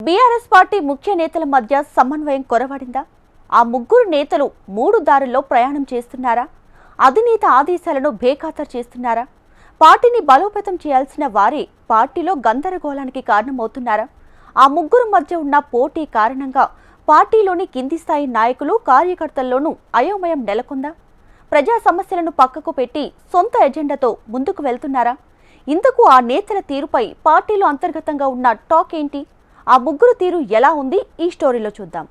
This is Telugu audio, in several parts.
బీఆర్ఎస్ పార్టీ ముఖ్య నేతల మధ్య సమన్వయం కొరవడిందా? ఆ ముగ్గురు నేతలు మూడు దారుల్లో ప్రయాణం చేస్తున్నారా? అధినేత ఆదేశాలను బేఖాతరు చేస్తున్నారా? పార్టీని బలోపేతం చేయాల్సిన వారే పార్టీలో గందరగోళానికి కారణమవుతున్నారా? ఆ ముగ్గురు మధ్య ఉన్న పోటీ కారణంగా పార్టీలోని కింది స్థాయి నాయకులు కార్యకర్తల్లోనూ అయోమయం నెలకొందా? ప్రజా సమస్యలను పక్కకు పెట్టి సొంత ఎజెండాతో ముందుకు వెళ్తున్నారా? ఇందుకు ఆ నేతల తీరుపై పార్టీలో అంతర్గతంగా ఉన్న టాక్ ఏంటి? ఆ ముగ్గురు తీరు ఎలా ఉంది? ఈ స్టోరీలో చూద్దాం.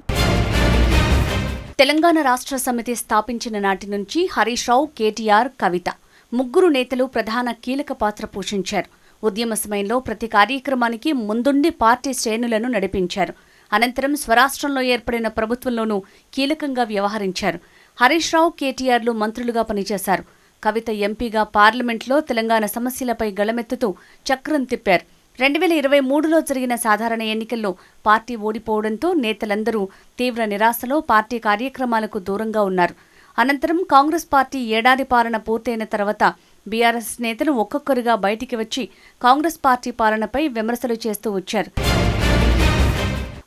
తెలంగాణ రాష్ట్ర సమితి స్థాపించిన నాటి నుంచి హరీష్ రావు, కేటీఆర్, కవిత ముగ్గురు నేతలు ప్రధాన కీలక పాత్ర పోషించారు. ఉద్యమ సమయంలో ప్రతి కార్యక్రమానికి ముందుండి పార్టీ శ్రేణులను నడిపించారు. అనంతరం స్వరాష్ట్రంలో ఏర్పడిన ప్రభుత్వంలోనూ కీలకంగా వ్యవహరించారు. హరీష్ రావు, కేటీఆర్లు మంత్రులుగా పనిచేశారు. కవిత ఎంపీగా పార్లమెంట్లో తెలంగాణ సమస్యలపై గళమెత్తుతూ చక్రం తిప్పారు. 2023లో జరిగిన సాధారణ ఎన్నికల్లో పార్టీ ఓడిపోవడంతో నేతలందరూ తీవ్ర నిరాశలో పార్టీ కార్యక్రమాలకు దూరంగా ఉన్నారు. అనంతరం కాంగ్రెస్ పార్టీ ఏడాది పాలన పూర్తయిన తర్వాత బీఆర్ఎస్ నేతలు ఒక్కొక్కరుగా బయటికి వచ్చి కాంగ్రెస్ పార్టీ పాలనపై విమర్శలు చేస్తూ వచ్చారు.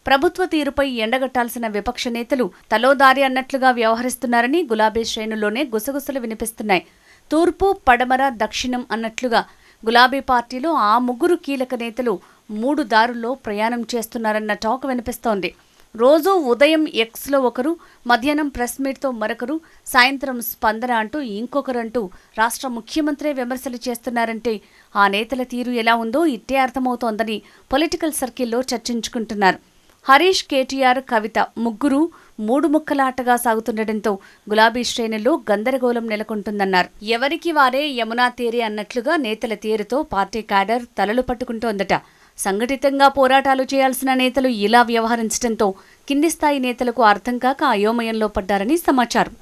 ప్రభుత్వ తీరుపై ఎండగట్టాల్సిన విపక్ష నేతలు తలోదారి అన్నట్లుగా వ్యవహరిస్తున్నారని గులాబీ శ్రేణుల్లోనే గుసగుసలు వినిపిస్తున్నాయి. తూర్పు, పడమర, దక్షిణం అన్నట్లుగా గులాబీ పార్టీలో ఆ ముగ్గురు కీలక నేతలు మూడు దారుల్లో ప్రయాణం చేస్తున్నారన్న టాక్ వినిపిస్తోంది. రోజూ ఉదయం ఎక్స్లో ఒకరు, మధ్యాహ్నం ప్రెస్ మీట్తో మరొకరు, సాయంత్రం స్పందన అంటూ ఇంకొకరంటూ రాష్ట్ర ముఖ్యమంత్రి విమర్శలు చేస్తున్నారంటే ఆ నేతల తీరు ఎలా ఉందో ఇట్టే అర్థమవుతోందని పొలిటికల్ సర్కిల్లో చర్చించుకుంటున్నారు. హరీష్, కేటీఆర్, కవిత ముగ్గురు మూడు ముక్కలాటగా సాగుతుండటంతో గులాబీ శ్రేణుల్లో గందరగోళం నెలకొంటుందన్నారు. ఎవరికి వారే యమునా తీరే అన్నట్లుగా నేతల తీరుతో పార్టీ క్యాడర్ తలలు పట్టుకుంటోందట. సంఘటితంగా పోరాటాలు చేయాల్సిన నేతలు ఇలా వ్యవహరించడంతో కింది స్థాయి నేతలకు అర్థం కాక అయోమయంలో పడ్డారని సమాచారం.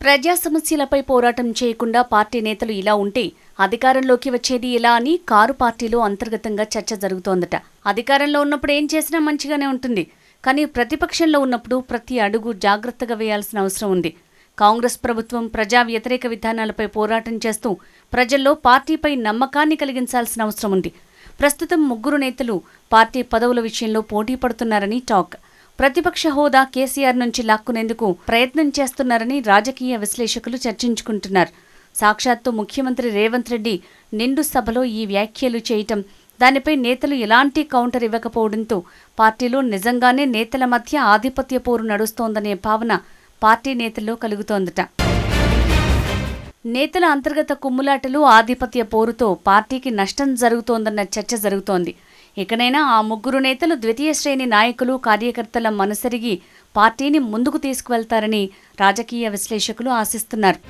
ప్రజా సమస్యలపై పోరాటం చేయకుండా పార్టీ నేతలు ఇలా ఉంటే అధికారంలోకి వచ్చేది ఎలా అని కారు పార్టీలో అంతర్గతంగా చర్చ జరుగుతోందట. అధికారంలో ఉన్నప్పుడు ఏం చేసినా మంచిగానే ఉంటుంది, కానీ ప్రతిపక్షంలో ఉన్నప్పుడు ప్రతి అడుగు జాగ్రత్తగా వేయాల్సిన అవసరం ఉంది. కాంగ్రెస్ ప్రభుత్వం ప్రజా వ్యతిరేక విధానాలపై పోరాటం చేస్తూ ప్రజల్లో పార్టీపై నమ్మకాన్ని కలిగించాల్సిన అవసరం ఉంది. ప్రస్తుతం ముగ్గురు నేతలు పార్టీ పదవుల విషయంలో పోటీ పడుతున్నారని టాక్. ప్రతిపక్ష హోదా కేసీఆర్ నుంచి లాక్కునేందుకు ప్రయత్నం చేస్తున్నారని రాజకీయ విశ్లేషకులు చర్చించుకుంటున్నారు. సాక్షాత్తు ముఖ్యమంత్రి రేవంత్ రెడ్డి నిండు సభలో ఈ వ్యాఖ్యలు చేయటం, దానిపై నేతలు ఎలాంటి కౌంటర్ ఇవ్వకపోవడంతో పార్టీలో నిజంగానే నేతల మధ్య ఆధిపత్య పోరు నడుస్తోందనే భావన పార్టీ నేతల్లో కలుగుతోందట. నేతల అంతర్గత కుమ్ములాటలు, ఆధిపత్య పోరుతో పార్టీకి నష్టం జరుగుతోందన్న చర్చ జరుగుతోంది. ఇకనైనా ఆ ముగ్గురు నేతలు ద్వితీయ శ్రేణి నాయకులు, కార్యకర్తల మనసెరిగి పార్టీని ముందుకు తీసుకువెళ్తారని రాజకీయ విశ్లేషకులు ఆశిస్తున్నారు.